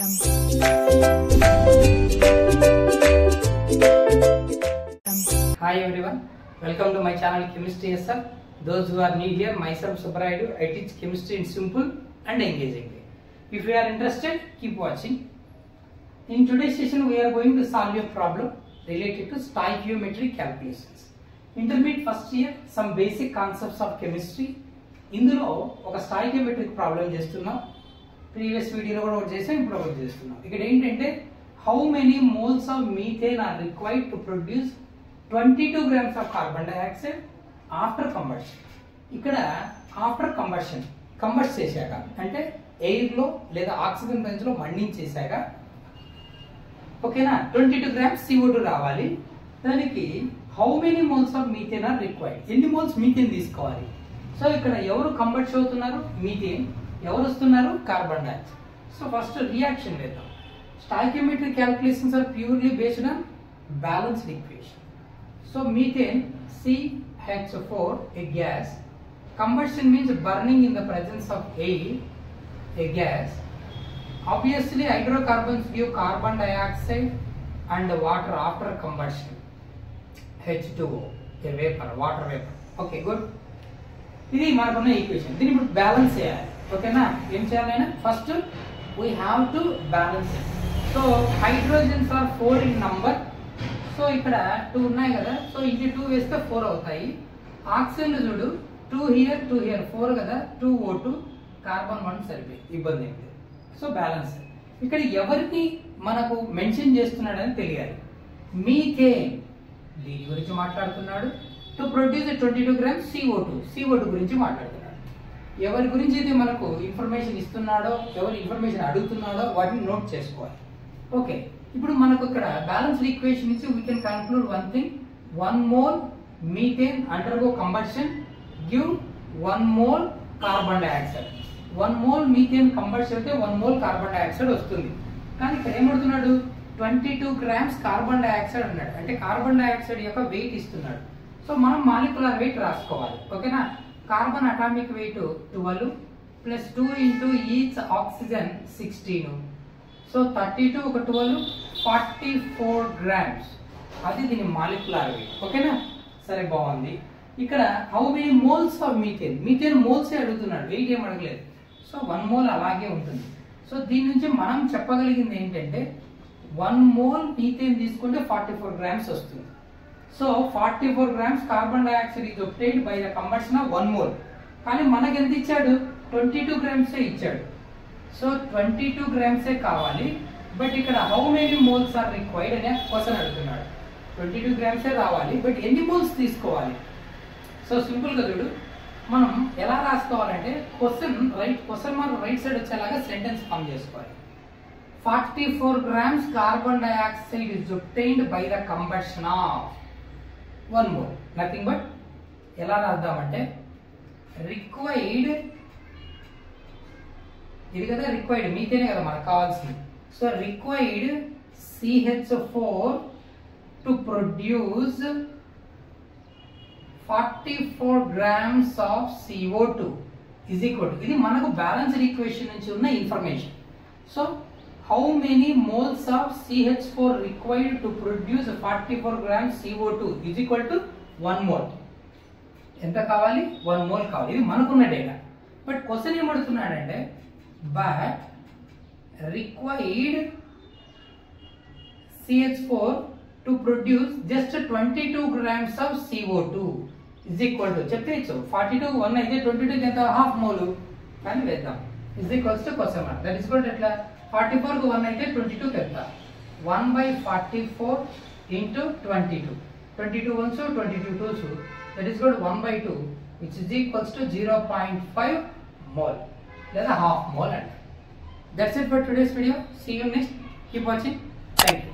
Hi everyone, welcome to my channel Chemistry SR. Those who are new here, myself Subraidu. I teach chemistry in simple and engaging way. If you are interested, keep watching. In today's session, we are going to solve a problem related to stoichiometry calculations. Intermediate first year, some basic concepts of chemistry. ఇందులో ఒక stoichiometric problem చేస్తున్నాం. Previous వీడియోలో కూడా ఒకటి చేసాం, ఇప్పుడు ఒకటి చేస్తున్నాం. ఇక్కడ ఏంటంటే how many moles of methane are required to produce 22 grams of carbon dioxide after combustion. ఇక్కడ ఆఫ్టర్ కంబస్ట్ చేశాక అంటే ఎయిర్లో లేదా ఆక్సిజన్ రేంజ్లో మండించేశాక ఓకేనా 22 grams CO2 రావాలి. దానికి how many moles of methane are required, ఎన్ని మోల్స్ మీథేన్ తీసుకోవాలి. సో ఇక్కడ ఎవరు కంబస్ట్ అవుతున్నారు, మీథేన్. ఎవరు వస్తున్నారు, carbon dioxide. So first reaction వేద్దాం. Stoichiometric calculations are purely based on balanced equation. So methane CH4, a gas. Combustion means burning in the presence of air, a gas. Obviously hydrocarbons give carbon dioxide and water after combustion, H2O, a vapor, water vapor. Okay, good. ఇది మనకున్న equation. దీన్ని ఇప్పుడు balance చేయాలి. ఓకేనా, ఏం చేయాలైనా first we have to balance. So hydrogens are 4 in number. So ఇక్కడ 2 ఉన్నాయి కదా, సో ఇంటి 2 వేస్తే 4 అవుతాయి. ఆక్సిజన్ చూడు 2 హియర్ 2 హియర్ 4 కదా, 2O2, కార్బన్ 1 సరిపోయి, ఇబ్బంది ఏం లేదు. So balance. ఇక్కడ ఎవరిని మనకు మెన్షన్ చేస్తున్నాడని తెలియాలి. మీథేన్ దీని గురించి మాట్లాడుతున్నాడు. టు ప్రొడ్యూస్ 22 grams CO2 గురించి మాట్లాడుతున్నాడు. ఎవరి గురించి అయితే మనకు ఇన్ఫర్మేషన్ ఇస్తున్నాడో, ఎవరు ఇన్ఫర్మేషన్ అడుగుతున్నాడో వాటిని నోట్ చేసుకోవాలి. ఓకే, ఇప్పుడు మనకు ఇక్కడ బ్యాలెన్స్డ్ ఈక్వేషన్ నుంచి we can conclude one thing. 1 mole methane undergo combustion give 1 mole carbon dioxide. 1 mole methane combustion అయితే 1 mole కార్బన్ డైఆక్సైడ్ వస్తుంది. కానీ ఇక్కడ ఏమడుతున్నాడు, 22 grams కార్బన్ డైఆక్సైడ్ అన్నాడు. అంటే కార్బన్ డైఆక్సైడ్ యొక్క వెయిట్ ఇస్తున్నాడు. సో మనం మాలిక్యులర్ వెయిట్ రాసుకోవాలి. ఓకేనా, carbon atomic weight 12 plus 2 into each oxygen 16. So 32 ఒక 12 44 grams. అది దీని మాలిక్యులర్ వెయిట్. ఓకేనా, సరే బాగుంది. ఇక్కడ how many moles of methane మోల్సే అడుగుతున్నాడు, వెయిట్ ఏం అడగలేదు. సో 1 mole అలాగే ఉంటుంది. సో దీని నుంచి మనం చెప్పగలిగింది ఏంటంటే 1 mole మీథేన్ తీసుకుంటే 44 grams వస్తుంది. So 44 grams carbon dioxide is obtained by the combustion of 1 mole. కానీ మనకి ఎంత ఇచ్చాడు, 22 grams ఇచ్చాడు. సో 22 grams కావాలి. బట్ ఇక్కడ how many moles are required అనే క్వశ్చన్ అడుగుతున్నాడు. 22 grams రావాలి, బట్ ఎన్ని మోల్స్ తీసుకోవాలి. సో సింపుల్ గా చూడు, మనం ఎలా రాసుకోవాలంటే క్వశ్చన్ మార్క్ రైట్ సైడ్ వచ్చేలాగా సెంటెన్స్ ఫామ్ చేసుకోవాలి. 44 grams carbon dioxide is obtained by the combustion of 1 mole. Nothing but ఎలా రాద్దామంటే రిక్వైర్డ్, ఇది కదా రిక్వైర్డ్, మీథేనే కదా మనకు కావాల్సింది. So required CH4 to produce 44 grams of CO2 is equal to, ఇది మనకు బ్యాలెన్స్డ్ ఈక్వేషన్ నుంచి ఉన్న information. So how many moles of CH4 required to produce 44 grams CO2 is equal to 1 mole. ఎంత కావాలి, 1 mole కావాలి. ఇది మనకున్న డేటా. బట్ క్వశ్చన్ ఏమడుతున్నాడంటే but required CH4 to produce just 22 grams of CO2 is equal to, చెప్తే ఇచ్చు 42 1 అయితే 22 ఎంత, హాఫ్ మోల్. కానీ వేద్దాం is equals to question mark. That is equal to ఎట్లా, 44 కు 1 అయితే 22 ఎంత, 1/44 into 22. 22 1s 22 2s, that is called 1/2, which is equals to 0.5 mole లేదా హాఫ్ మోల్ అంట. That's it for today's video. See you next. Keep watching. Thank you.